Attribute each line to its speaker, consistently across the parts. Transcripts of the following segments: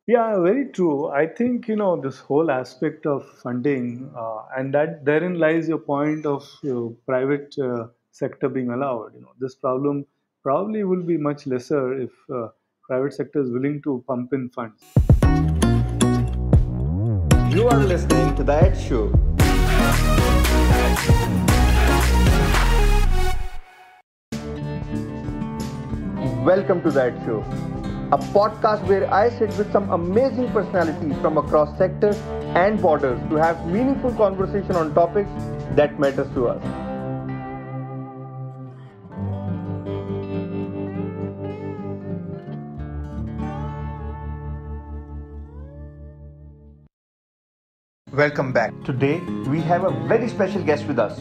Speaker 1: Yeah, very true. I think this whole aspect of funding, and that therein lies your point of private sector being allowed. This problem probably will be much lesser if private sector is willing to pump in funds.
Speaker 2: You are listening to The Ed Show. Welcome to The Ed Show, a podcast where I sit with some amazing personalities from across sectors and borders to have meaningful conversation on topics that matters to us. Welcome back. Today, we have a very special guest with us.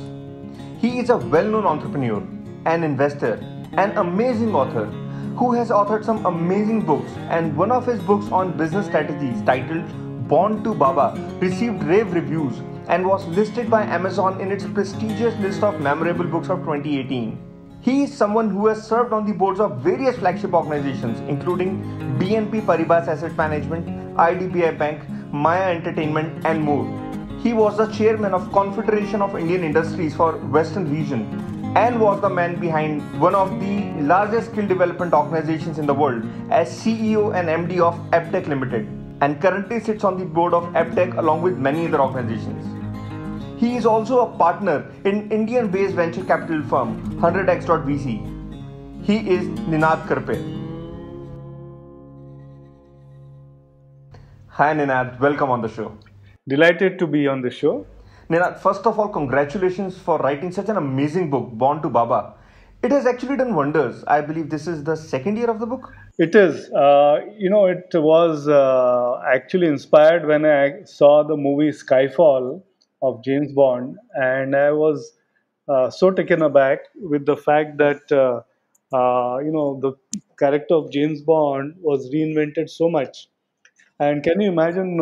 Speaker 2: He is a well known entrepreneur, an investor, an amazing author who has authored some amazing books. And one of his books on business strategies, titled Born to Baba, received rave reviews and was listed by Amazon in its prestigious list of memorable books of 2018. He is someone who has served on the boards of various flagship organizations, including BNP Paribas Asset Management, IDBI Bank, Maya Entertainment, and more. He was the chairman of Confederation of Indian Industries for Western Region and was the man behind one of the largest skill development organizations in the world as CEO and MD of Eptech Limited, and currently sits on the board of Eptech along with many other organizations. He is also a partner in Indian-based venture capital firm 100x.vc. He is Ninad Karpe. Hi Ninad, welcome on the show.
Speaker 1: Delighted to be on the show.
Speaker 2: Ninad, first of all, congratulations for writing such an amazing book, Born to Baba. It has actually done wonders. I believe this is the second year of the book.
Speaker 1: It is. It was actually inspired when I saw the movie Skyfall of James Bond, and I was so taken aback with the fact that the character of James Bond was reinvented so much. And can you imagine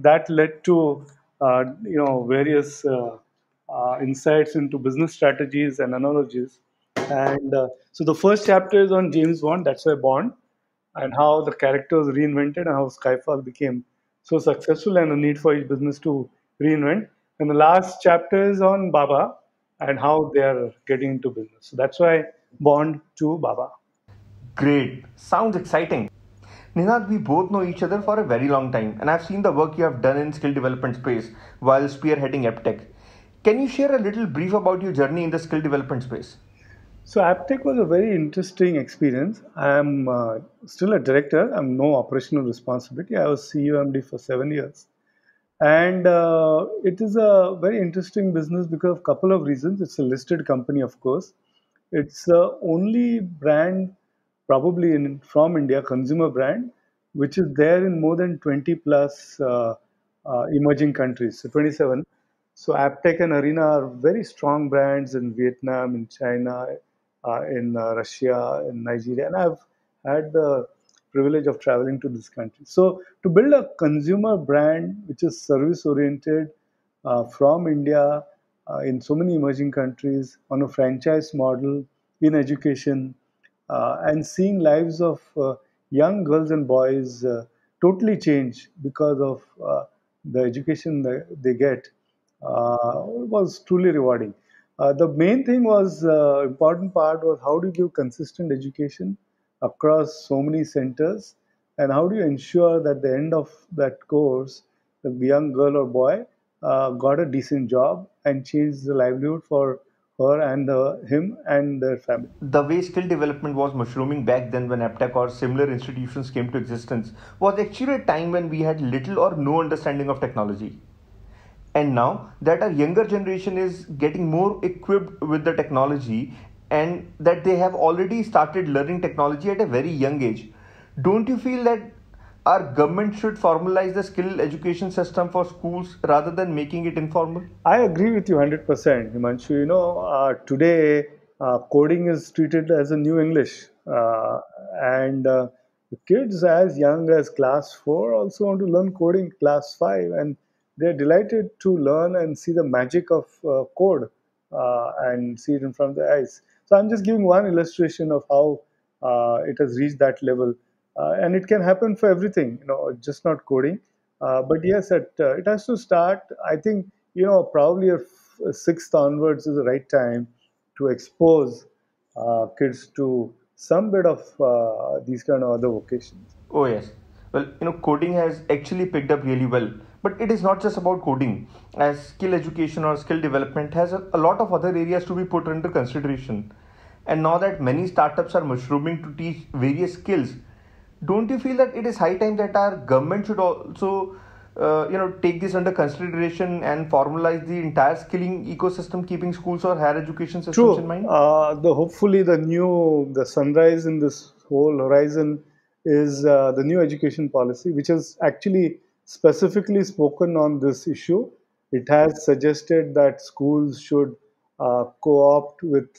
Speaker 1: that led to various insights into business strategies and analogies. And so the first chapter is on James Bond. That's why Bond, and how the character was reinvented and how Skyfall became so successful and the need for each business to reinvent. And the last chapter is on Baba and how they are getting into business. So that's why Bond to Baba.
Speaker 2: Great. Sounds exciting. Ninad, we both know each other for a very long time, and I've seen the work you have done in skill development space while spearheading Eptech. Can you share a little brief about your journey in the skill development space?
Speaker 1: So Aptech was a very interesting experience. I am still a director. I'm no operational responsibility. I was CEO MD for 7 years, and it is a very interesting business because of a couple of reasons. It's a listed company, of course. It's the only brand, probably from India, consumer brand, which is there in more than 20 plus emerging countries. So 27. So Aptech and Arena are very strong brands in Vietnam, in China, in Russia, in Nigeria, and I've had the privilege of traveling to this country. So to build a consumer brand which is service oriented from India in so many emerging countries on a franchise model in education and seeing lives of young girls and boys totally change because of the education that they get was truly rewarding. The main thing was important part was how do you give consistent education across so many centers, and how do you ensure that the end of that course, the young girl or boy got a decent job and changed the livelihood for her and him and their family.
Speaker 2: The way skill development was mushrooming back then when Aptech or similar institutions came to existence was actually a time when we had little or no understanding of technology. And now that our younger generation is getting more equipped with the technology and that they have already started learning technology at a very young age, don't you feel that our government should formalize the skill education system for schools rather than making it informal?
Speaker 1: I agree with you 100%, Himanshu. Today coding is treated as a new English, and kids as young as class 4 also want to learn coding class 5, and they're delighted to learn and see the magic of code and see it in front of their eyes. So I'm just giving one illustration of how it has reached that level. and it can happen for everything, just not coding. But yes, it has to start. I think probably a sixth onwards is the right time to expose kids to some bit of these kind of other vocations.
Speaker 2: Oh, yes. Well, coding has actually picked up really well. But it is not just about coding, as skill education or skill development has a lot of other areas to be put under consideration. And now that many startups are mushrooming to teach various skills, don't you feel that it is high time that our government should also, take this under consideration and formalize the entire skilling ecosystem, keeping schools or higher education systems in
Speaker 1: True.
Speaker 2: mind?
Speaker 1: The hopefully the sunrise in this whole horizon is the new education policy, which has actually specifically spoken on this issue. It has suggested that schools should co-opt with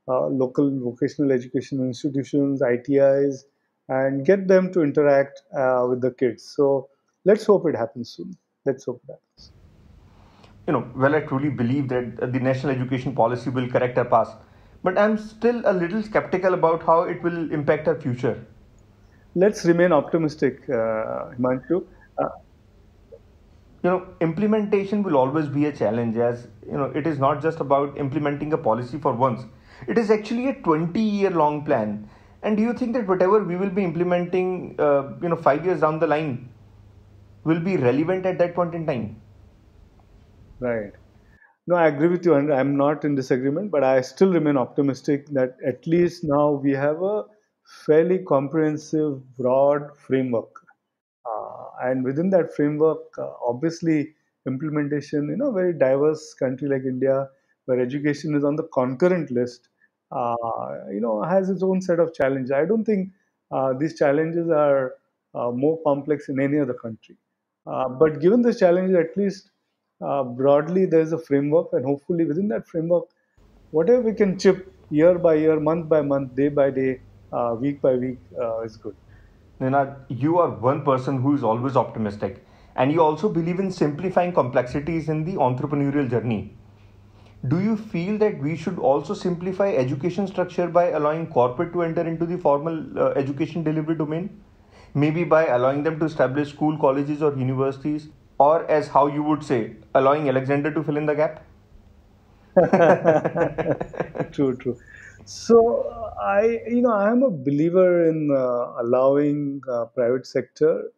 Speaker 1: local vocational education institutions, ITIs, and get them to interact with the kids. So let's hope it happens soon. Let's hope it happens.
Speaker 2: Well, I truly believe that the national education policy will correct our past, but I'm still a little skeptical about how it will impact our future.
Speaker 1: Let's remain optimistic, Himanshu. Uh,
Speaker 2: Implementation will always be a challenge, as it is not just about implementing a policy for once. It is actually a 20-year long plan. And do you think that whatever we will be implementing, 5 years down the line, will be relevant at that point in time?
Speaker 1: right. No, I agree with you, and I'm not in disagreement, but I still remain optimistic that at least now we have a fairly comprehensive, broad framework. And within that framework, obviously, implementation, very diverse country like India, where education is on the concurrent list, has its own set of challenges. I don't think these challenges are more complex in any other country. But given the challenges, at least broadly, there's a framework, and hopefully within that framework, whatever we can chip year by year, month by month, day by day, week by week is good.
Speaker 2: Ninad, you are one person who is always optimistic, and you also believe in simplifying complexities in the entrepreneurial journey. Do you feel that we should also simplify education structure by allowing corporate to enter into the formal education delivery domain? Maybe by allowing them to establish school, colleges, or universities, or as how you would say, allowing Alexander to fill in the gap?
Speaker 1: True, true. So I am a believer in allowing private sector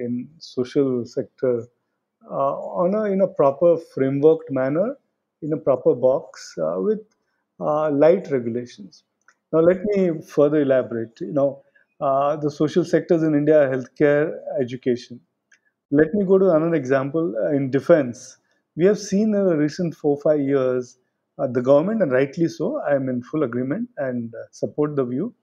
Speaker 1: in social sector on a in a proper frameworked manner, in a proper box with light regulations. Now, let me further elaborate. The social sectors in India are healthcare, education. Let me go to another example in defense. We have seen in the recent 4 5 years the government, and rightly so, I am in full agreement and support the view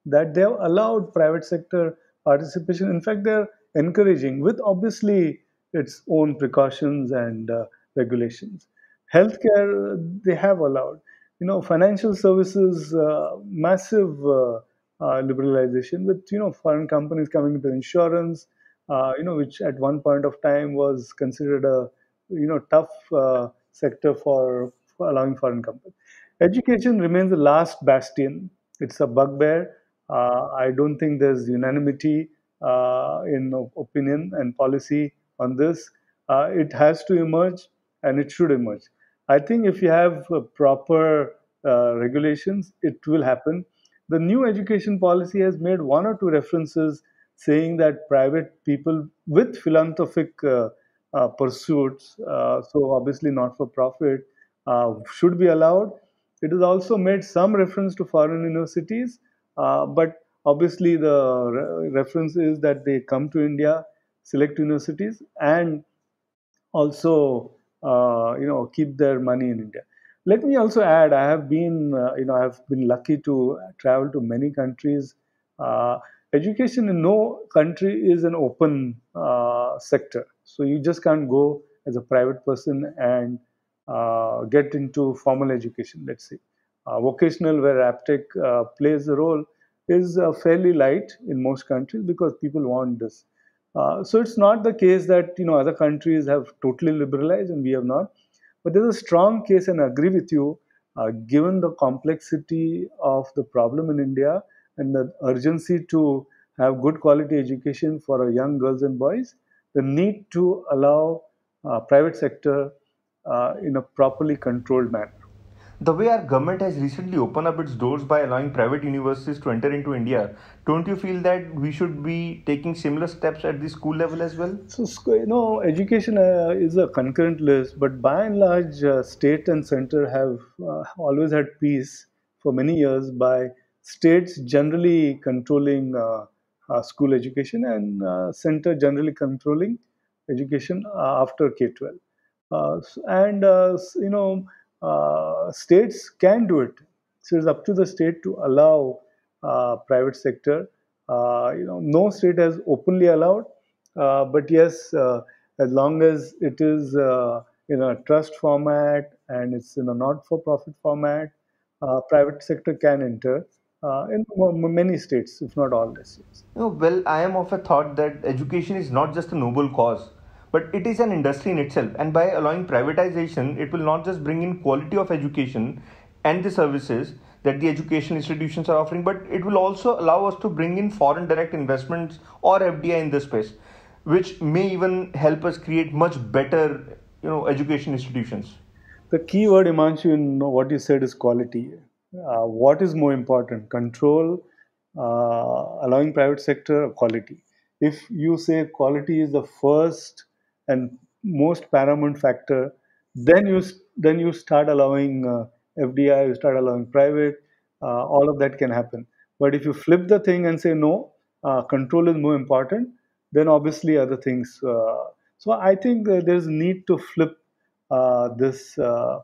Speaker 1: that they have allowed private sector participation. In fact, they're encouraging with obviously its own precautions and regulations. Healthcare, they have allowed. Financial services, massive liberalization with foreign companies coming into insurance, which at one point of time was considered a tough sector for allowing foreign companies. Education remains the last bastion. It's a bugbear. I don't think there's unanimity in opinion and policy on this. It has to emerge, and it should emerge. I think if you have proper regulations, it will happen. The new education policy has made one or two references saying that private people with philanthropic pursuits, so obviously not for profit, should be allowed. It has also made some reference to foreign universities, but obviously the reference is that they come to India, select universities, and also keep their money in India. Let me also add, I have been lucky to travel to many countries. Uh, Education in no country is an open sector, so you just can't go as a private person and get into formal education. Let's say vocational, where Aptech plays a role, is fairly light in most countries because people want this. So it's not the case that other countries have totally liberalized and we have not, but there's a strong case, and I agree with you, given the complexity of the problem in India and the urgency to have good quality education for our young girls and boys, the need to allow private sector in a properly controlled manner.
Speaker 2: The way our government has recently opened up its doors by allowing private universities to enter into India, don't you feel that we should be taking similar steps at the school level as well?
Speaker 1: So, education is a concurrent list, but by and large, state and center have always had peace for many years by states generally controlling school education and center generally controlling education after K-12. States can do it. So it's up to the state to allow private sector. No state has openly allowed, but yes, as long as it is in a trust format and it's in a not-for-profit format, private sector can enter in many states, if not all the states.
Speaker 2: Well, I am of a thought that education is not just a noble cause, but it is an industry in itself. And by allowing privatization, it will not just bring in quality of education and the services that the education institutions are offering, but it will also allow us to bring in foreign direct investments or FDI in this space, which may even help us create much better, education institutions.
Speaker 1: The key word, Imanshu, in what you said is quality. What is more important? Control, allowing private sector, or quality? If you say quality is the first and most paramount factor, then you start allowing FDI, you start allowing private. All of that can happen. But if you flip the thing and say no, control is more important, then obviously other things. So I think there's need to flip this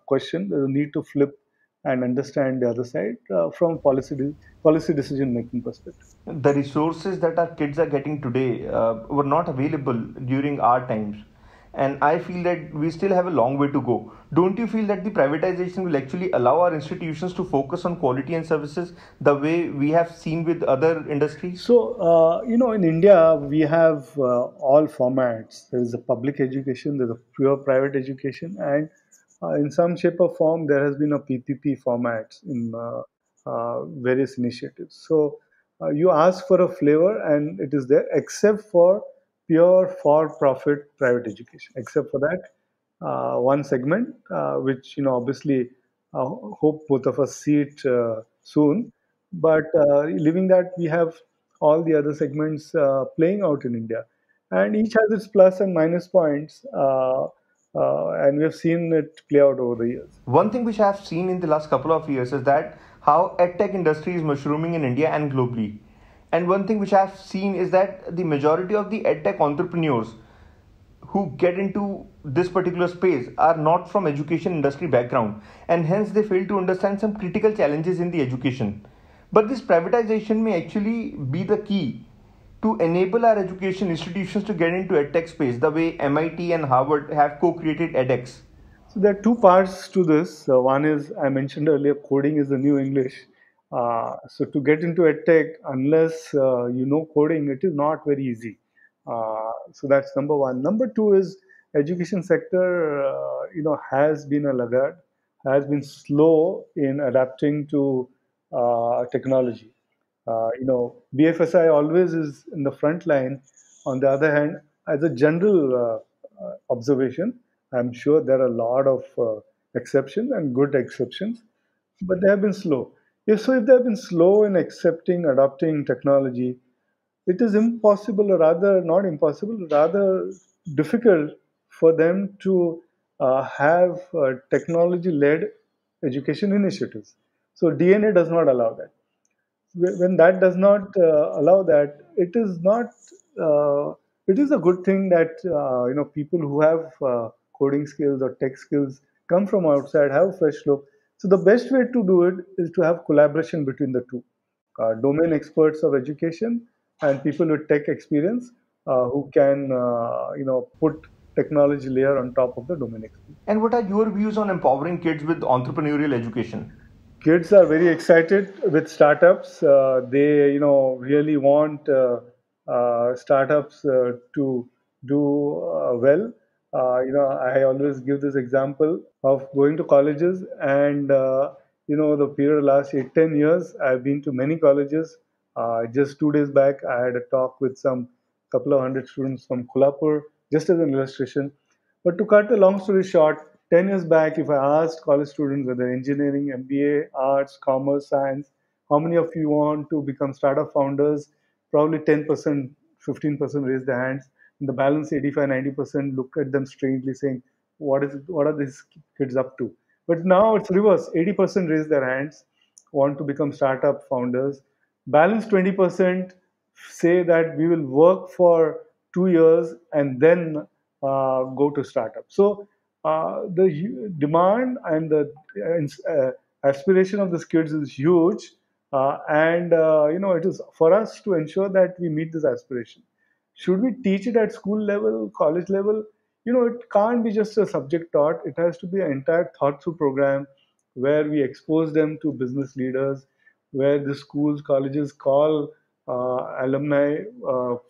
Speaker 1: question. There's a need to flip and understand the other side from policy decision making perspective.
Speaker 2: The resources that our kids are getting today were not available during our times, and I feel that we still have a long way to go. Don't you feel that the privatization will actually allow our institutions to focus on quality and services the way we have seen with other industries?
Speaker 1: So, in India, we have all formats. There is a public education, there's a pure private education, and in some shape or form, there has been a PPP format in various initiatives. So, you ask for a flavor, and it is there, except for pure for-profit private education. Except for that, one segment, which obviously hope both of us see it soon. But leaving that, we have all the other segments playing out in India, and each has its plus and minus points, and we have seen it play out over the years.
Speaker 2: One thing which I have seen in the last couple of years is that how edtech industry is mushrooming in India and globally. And one thing which I have seen is that the majority of the edtech entrepreneurs who get into this particular space are not from education industry background, and hence they fail to understand some critical challenges in the education. But this privatization may actually be the key to enable our education institutions to get into edtech space the way MIT and Harvard have co-created edX.
Speaker 1: So there are two parts to this. One is I mentioned earlier, coding is the new English. So to get into edtech, unless you know coding, it is not very easy. So that's number one. Number two is education sector. Has been a laggard, has been slow in adapting to technology. BFSI always is in the front line. On the other hand, as a general observation, I'm sure there are a lot of exceptions and good exceptions, but they have been slow. If they have been slow in accepting, adopting technology, it is impossible, or rather not impossible, rather difficult for them to have technology-led education initiatives. So DNA does not allow that. When that does not allow that, it is not. It is a good thing that people who have coding skills or tech skills come from outside, have a fresh look. So the best way to do it is to have collaboration between the two, domain experts of education and people with tech experience who can put technology layer on top of the domain experience.
Speaker 2: And what are your views on empowering kids with entrepreneurial education?
Speaker 1: Kids are very excited with startups. They really want startups to do well. I always give this example of going to colleges, and the period of last 8-10 years, I've been to many colleges Just 2 days back, I had a talk with some couple of hundred students from Kolhapur, just as an illustration. But to cut a long story short, 10 years back, if I asked college students whether engineering, MBA, arts, commerce, science, how many of you want to become startup founders, probably 10%, 15% raised their hands. And the balance 85, 90% look at them strangely saying, what are these kids up to? But now it's reverse. 80% raise their hands, want to become startup founders. Balance 20% say that we will work for 2 years and then go to startup. So the demand and the aspiration of the kids is huge, and it is for us to ensure that we meet this aspiration. Should we teach it at school level, college level? It can't be just a subject taught. It has to be an entire thought through program where we expose them to business leaders, where the schools, colleges call alumni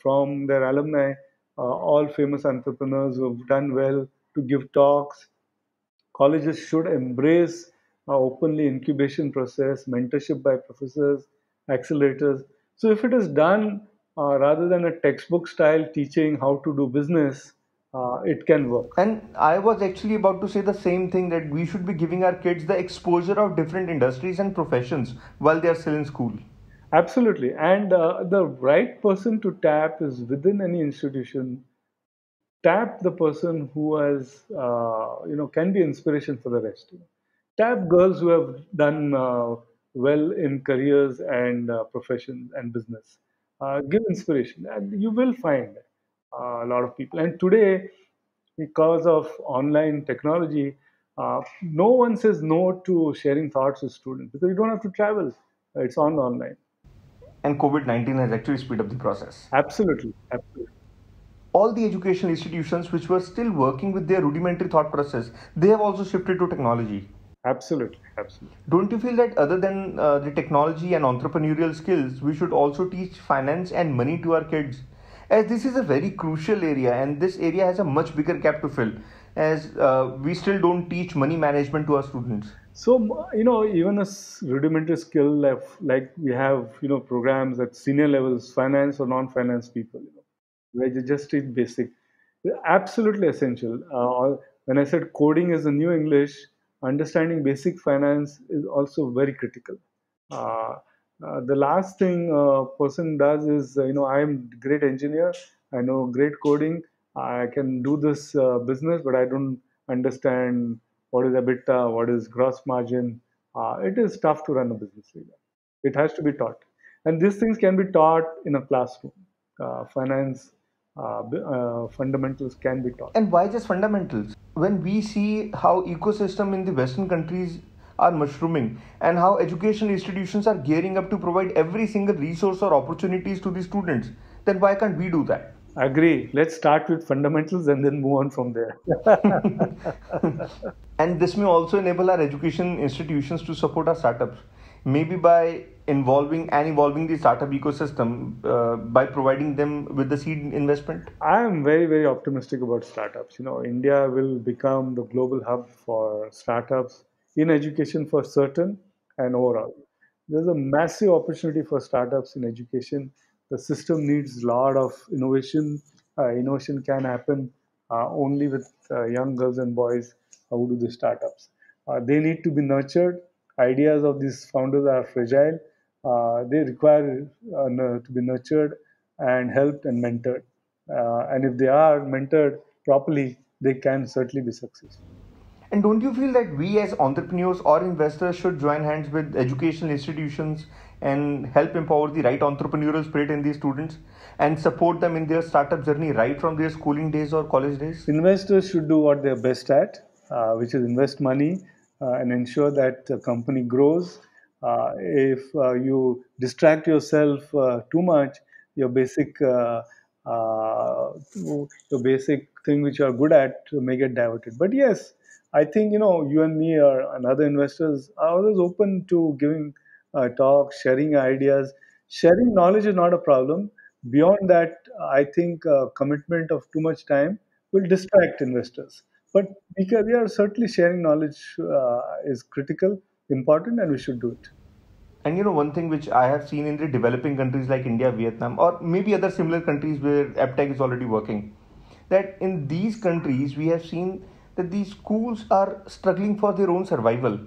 Speaker 1: from their alumni, all famous entrepreneurs who have done well to give talks. Colleges should embrace openly incubation process, mentorship by professors, accelerators. So if it is done rather than a textbook style teaching how to do business, it can work.
Speaker 2: And I was actually about to say the same thing, that we should be giving our kids the exposure of different industries and professions while they are still in school.
Speaker 1: Absolutely. And the right person to tap is within any institution. Tap the person who has, can be inspiration for the rest. Tap girls who have done well in careers and professions and business. Give inspiration, and you will find a lot of people. And today, because of online technology, no one says no to sharing thoughts with students because you don't have to travel. It's on online.
Speaker 2: And COVID 19 has actually speed up the process.
Speaker 1: Absolutely, absolutely,
Speaker 2: All the educational institutions which were still working with their rudimentary thought process, they have also shifted to technology.
Speaker 1: absolutely, absolutely.
Speaker 2: Don't you feel that other than the technology and entrepreneurial skills, we should also teach finance and money to our kids? As this is a very crucial area, and this area has a much bigger gap to fill, as we still don't teach money management to our students.
Speaker 1: So, even a rudimentary skill like we have, programs at senior levels, finance or non-finance people, where you just teach basic. They're absolutely essential. When I said coding is the new English, understanding basic finance is also very critical. Uh, the last thing a person does is, I'm a great engineer, I know great coding, I can do this business, but I don't understand what is EBITDA, what is gross margin. It is tough to run a business like that. It has to be taught. And these things can be taught in a classroom. Finance fundamentals can be taught.
Speaker 2: And why just fundamentals? When we see how ecosystem in the Western countries are mushrooming and how educational institutions are gearing up to provide every single resource or opportunities to the students, then why can't we do that?
Speaker 1: Agree. Let's start with fundamentals and then move on from there.
Speaker 2: And this may also enable our education institutions to support our startups, maybe by involving and evolving the startup ecosystem by providing them with the seed investment.
Speaker 1: I am very, very optimistic about startups. India will become the global hub for startups in education for certain and overall. There's a massive opportunity for startups in education. The system needs a lot of innovation. Innovation can happen only with young girls and boys who do the startups. They need to be nurtured. Ideas of these founders are fragile. They require to be nurtured and helped and mentored. And if they are mentored properly, they can certainly be successful.
Speaker 2: And don't you feel that we as entrepreneurs or investors should join hands with educational institutions and help empower the right entrepreneurial spirit in these students and support them in their startup journey right from their schooling days or college days?
Speaker 1: Investors should do what they're best at, which is invest money and ensure that the company grows. If you distract yourself too much, your basic your basic thing which you are good at may get diverted. But yes, I think you and me or and other investors are always open to giving talks, sharing ideas. Sharing knowledge is not a problem. Beyond that, I think commitment of too much time will distract investors. But we are certainly sharing knowledge is critical, important, and we should do it.
Speaker 2: And one thing which I have seen in the developing countries like India, Vietnam, or maybe other similar countries where AppTech is already working, that in these countries we have seen that these schools are struggling for their own survival.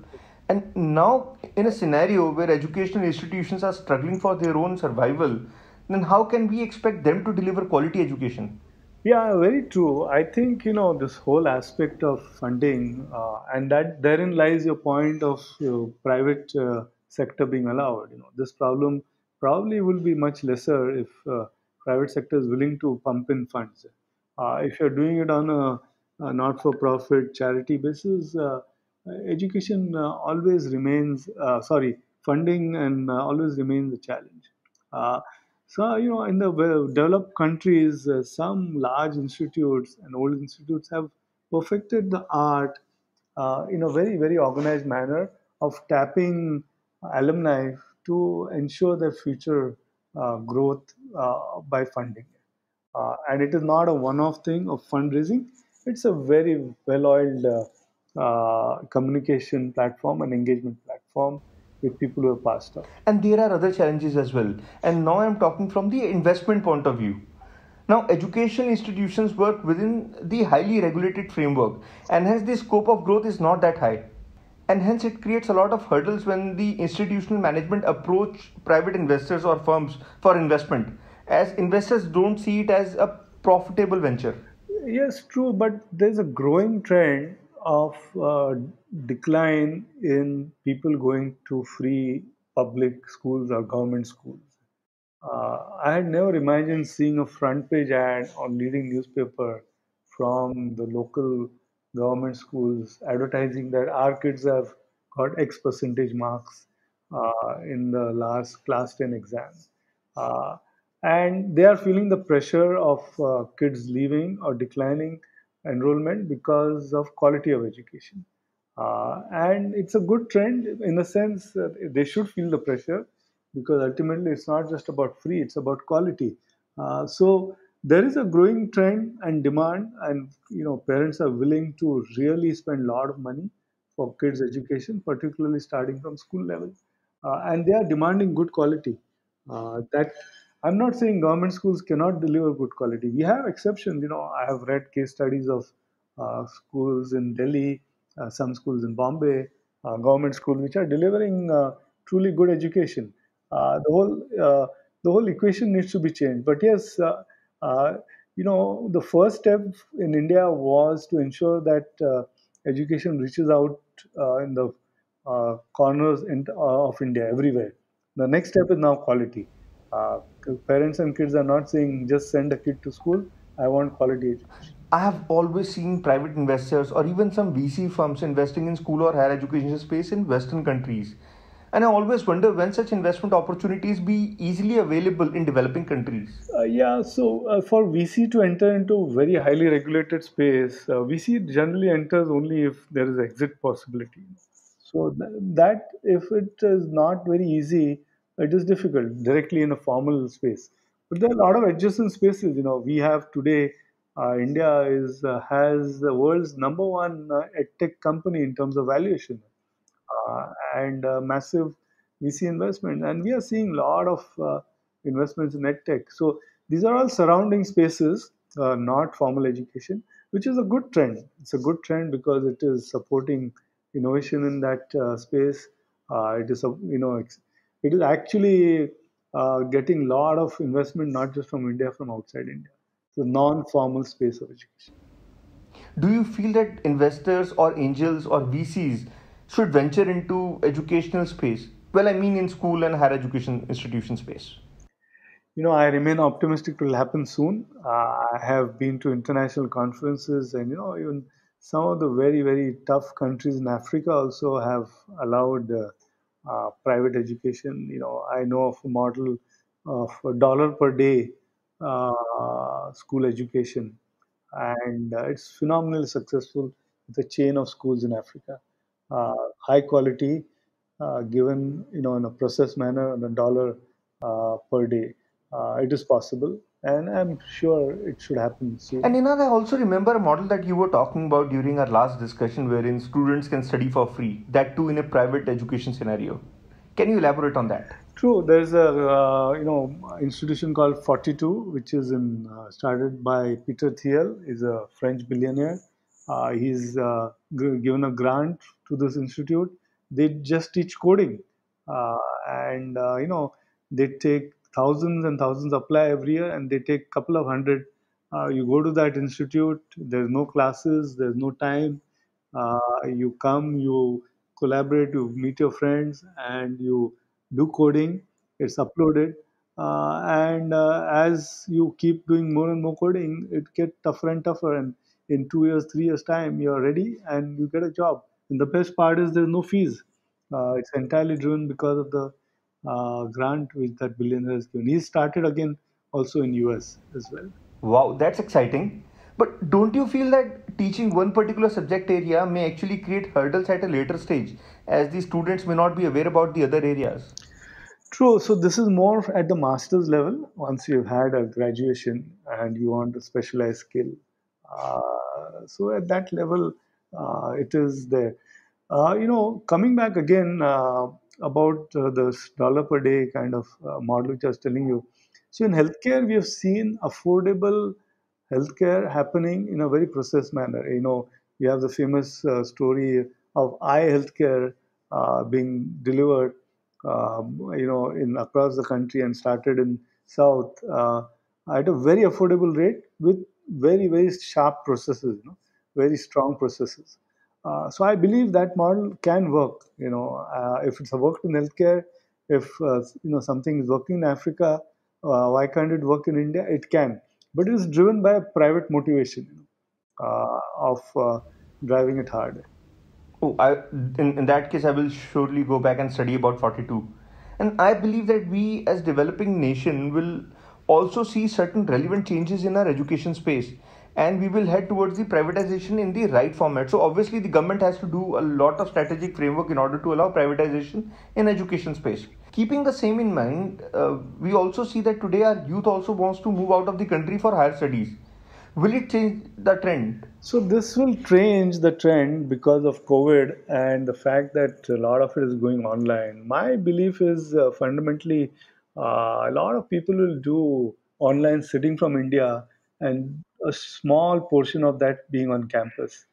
Speaker 2: And now, in a scenario where educational institutions are struggling for their own survival, then how can we expect them to deliver quality education?
Speaker 1: Yeah, very true. I think this whole aspect of funding, and that therein lies your point of private sector being allowed. This problem probably will be much lesser if private sector is willing to pump in funds. If you're doing it on a not-for-profit charity basis, education always remains sorry, funding and always remains a challenge. Uh, so, in the developed countries, some large institutes and old institutes have perfected the art in a very, very organized manner of tapping alumni to ensure their future growth by funding. And it is not a one-off thing of fundraising. It's a very well-oiled communication platform and engagement platform with people who have passed on.
Speaker 2: And there are other challenges as well. And now I'm talking from the investment point of view. Now, education institutions work within the highly regulated framework, and hence the scope of growth is not that high. And hence it creates a lot of hurdles when the institutional management approach private investors or firms for investment, as investors don't see it as a profitable venture.
Speaker 1: Yes, true, but there's a growing trend of decline in people going to free public schools or government schools. I had never imagined seeing a front page ad on leading newspaper from the local government schools advertising that our kids have got X percentage marks in the last class 10 exam. Uh, and they are feeling the pressure of kids leaving or declining enrollment because of quality of education. And it's a good trend in the sense that they should feel the pressure because ultimately it's not just about free, it's about quality. So there is a growing trend and demand, and parents are willing to really spend a lot of money for kids' education, particularly starting from school level, and they are demanding good quality. That I'm not saying government schools cannot deliver good quality. We have exceptions. I have read case studies of schools in Delhi, some schools in Bombay, government schools which are delivering truly good education. The whole equation needs to be changed. But yes, uh, the first step in India was to ensure that education reaches out in the corners of India everywhere. The next step is now quality. Uh, Parents and kids are not saying just send a kid to school. I want quality education.
Speaker 2: I have always seen private investors or even some VC firms investing in school or higher education space in Western countries. And I always wonder when such investment opportunities be easily available in developing countries.
Speaker 1: Yeah, so for VC to enter into very highly regulated space, VC generally enters only if there is exit possibility. So that if it is not very easy, it is difficult directly in a formal space. But there are a lot of adjacent spaces. We have today. India is has the world's number one edtech company in terms of valuation and massive VC investment. And we are seeing a lot of investments in edtech. So these are all surrounding spaces, not formal education, which is a good trend. It's a good trend because it is supporting innovation in that space. It is, it is actually getting a lot of investment, not just from India, from outside India. The non-formal space of education.
Speaker 2: Do you feel that investors or angels or VCs should venture into educational space? Well, I mean in school and higher education institution space.
Speaker 1: I remain optimistic it will happen soon. I have been to international conferences, and even some of the very, very tough countries in Africa also have allowed private education. I know of a model of $1 per day school education, and it's phenomenally successful with a chain of schools in Africa. High quality, given in a process manner on $1 per day. It is possible, and I'm sure it should happen
Speaker 2: And
Speaker 1: soon.
Speaker 2: Ninad, I also remember a model that you were talking about during our last discussion wherein students can study for free, that too in a private education scenario. Can you elaborate on that?
Speaker 1: True. There's a institution called 42, which is started by Peter Thiel. He's a French billionaire. He's given a grant to this institute. They just teach coding, and they take thousands and thousands apply every year, and they take couple of hundred. You go to that institute. There's no classes. There's no time. You come, you collaborate, you meet your friends, and you do coding. It's uploaded, and as you keep doing more and more coding, it gets tougher and tougher. And in 2 years, 3 years time, you're ready and you get a job. And the best part is there's no fees. It's entirely driven because of the grant which that billionaire has given. He started again also in US as well.
Speaker 2: Wow, that's exciting. But don't you feel that teaching one particular subject area may actually create hurdles at a later stage, as the students may not be aware about the other areas?
Speaker 1: True. So this is more at the master's level. Once you've had a graduation and you want a specialized skill, so at that level, it is there. Coming back again about this dollar per day kind of model which I was telling you. So in healthcare, we have seen affordable healthcare happening in a very processed manner. We have the famous story of eye healthcare being delivered, in across the country and started in South at a very affordable rate with very very sharp processes, very strong processes. So I believe that model can work. If it's worked in healthcare, if something is working in Africa, why can't it work in India? It can, but it is driven by a private motivation, of driving it hard.
Speaker 2: Oh, in that case, I will surely go back and study about 42. And I believe that we, as developing nation, will also see certain relevant changes in our education space. And we will head towards the privatization in the right format. So obviously, the government has to do a lot of strategic framework in order to allow privatization in education space. Keeping the same in mind, we also see that today our youth also wants to move out of the country for higher studies. Will it change the trend?
Speaker 1: So this will change the trend because of COVID and the fact that a lot of it is going online. My belief is fundamentally a lot of people will do online sitting from India and a small portion of that being on campus.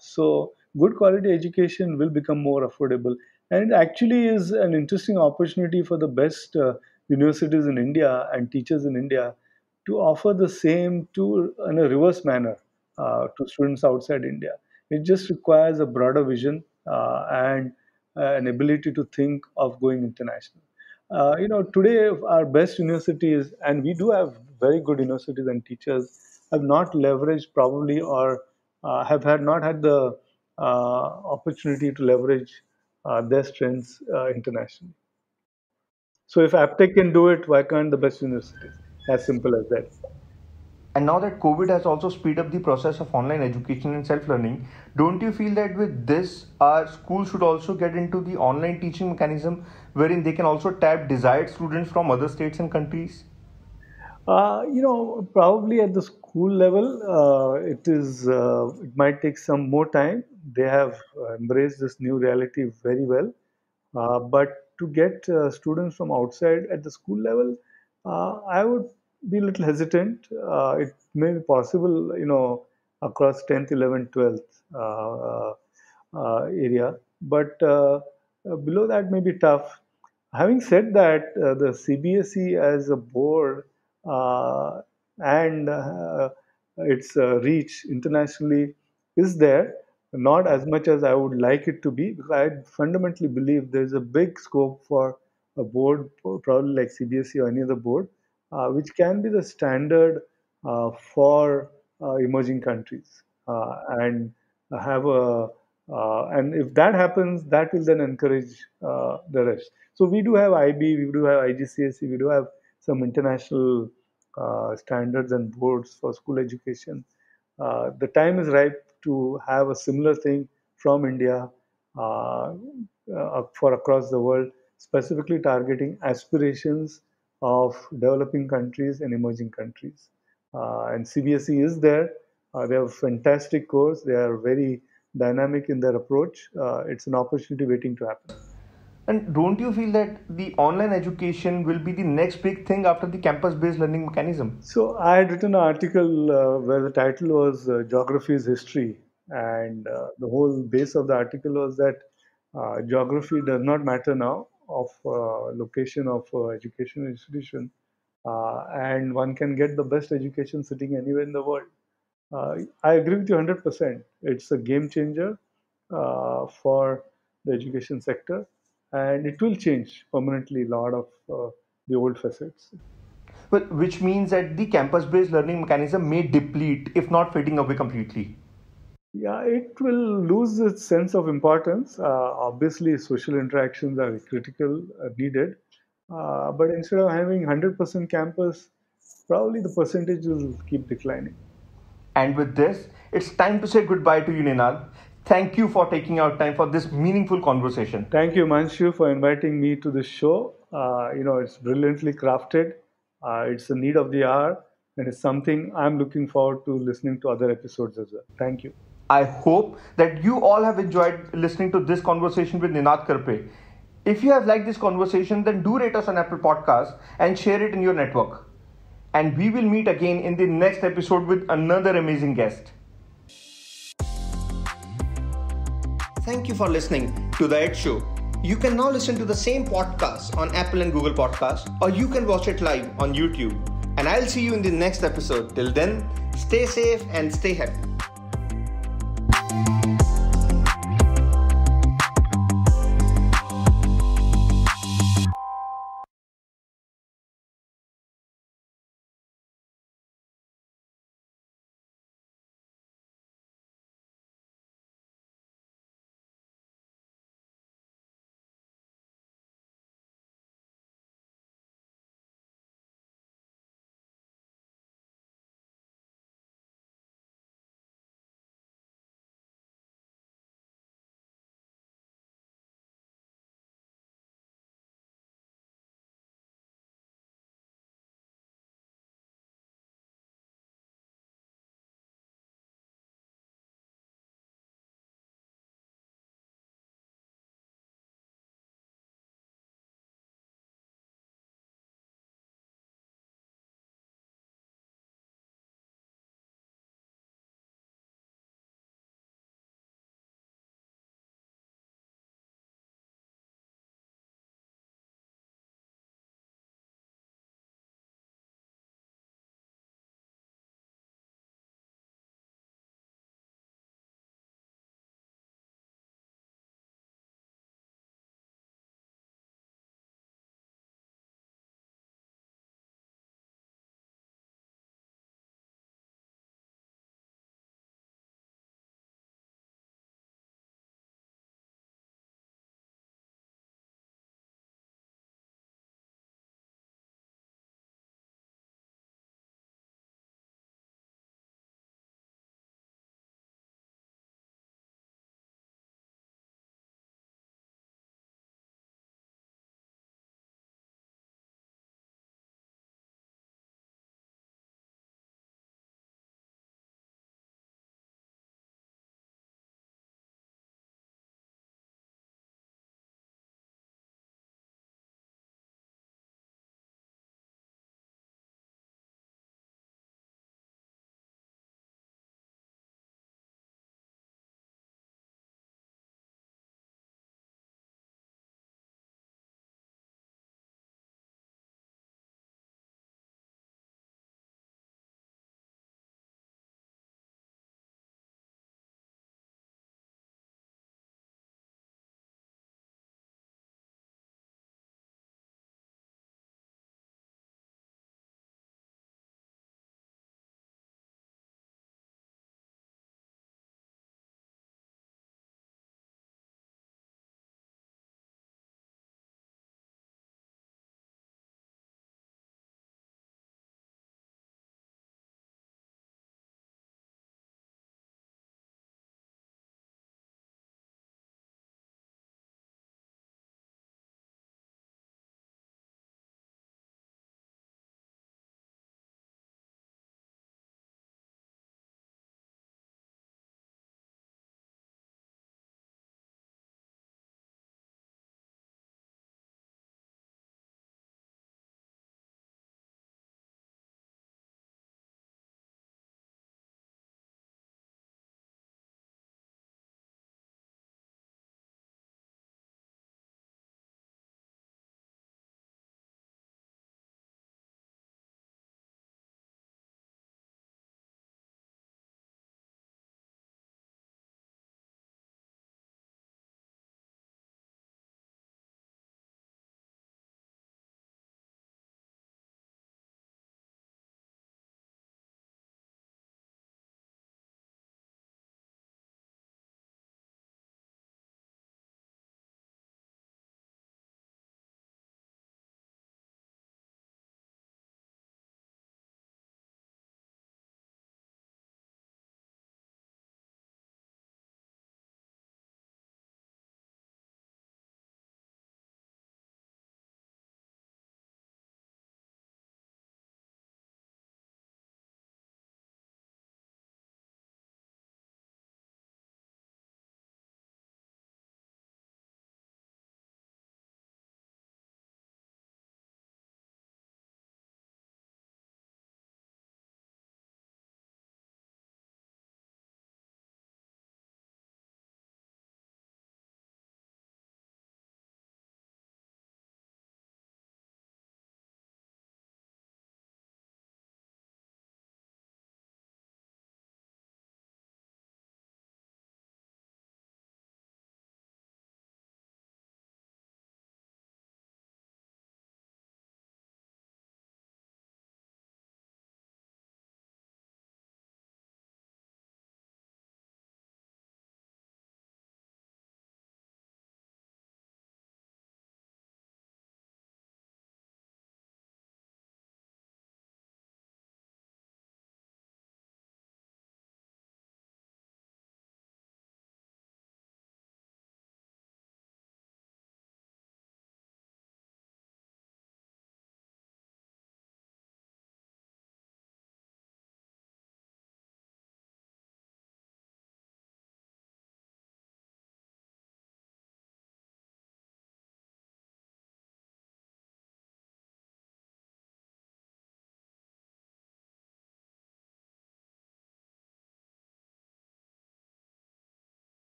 Speaker 1: So good quality education will become more affordable, and it actually is an interesting opportunity for the best universities in India and teachers in India to offer the same to in a reverse manner to students outside India. It just requires a broader vision and an ability to think of going international. Today our best universities, and we do have very good universities and teachers, have not leveraged probably or have had not had the opportunity to leverage their strengths internationally. So if Aptech can do it, why can't the best universities? As simple as that.
Speaker 2: And now that COVID has also speed up the process of online education and self-learning, don't you feel that with this, our schools should also get into the online teaching mechanism wherein they can also tap desired students from other states and countries?
Speaker 1: Probably at the school level, it might take some more time. They have embraced this new reality very well. But to get students from outside at the school level, I would be a little hesitant. It may be possible, across 10th, 11th, 12th area, but below that may be tough. Having said that, the CBSE as a board uh, and its reach internationally is there, not as much as I would like it to be, because I fundamentally believe there's a big scope for a board, probably like CBSE or any other board, which can be the standard for emerging countries, and have a and if that happens, that will then encourage the rest. So we do have IB, we do have IGCSE, we do have some international standards and boards for school education. The time is ripe to have a similar thing from India for across the world, specifically targeting aspirations of developing countries and emerging countries. And CBSE is there. They have a fantastic course. They are very dynamic in their approach. It's an opportunity waiting to happen.
Speaker 2: And don't you feel that the online education will be the next big thing after the campus-based learning mechanism?
Speaker 1: So I had written an article where the title was Geography is History. And the whole base of the article was that geography does not matter now of location of education institution. And one can get the best education sitting anywhere in the world. I agree with you 100%. It's a game changer for the education sector, and it will change permanently a lot of the old facets.
Speaker 2: Well, which means that the campus-based learning mechanism may deplete, if not fading away completely.
Speaker 1: Yeah, it will lose its sense of importance. Obviously, social interactions are critical, needed. But instead of having 100% campus, probably the percentage will keep declining.
Speaker 2: And with this, it's time to say goodbye to you, Ninal. Thank you for taking out time for this meaningful conversation.
Speaker 1: Thank you, Manshu, for inviting me to this show. It's brilliantly crafted. It's the need of the hour, and it's something I'm looking forward to listening to other episodes as well. Thank you.
Speaker 2: I hope that you all have enjoyed listening to this conversation with Ninad Karpe. If you have liked this conversation, then do rate us on Apple Podcasts and share it in your network. And we will meet again in the next episode with another amazing guest. Thank you for listening to The Edge Show. You can now listen to the same podcast on Apple and Google Podcasts, or you can watch it live on YouTube. And I'll see you in the next episode. Till then, stay safe and stay happy.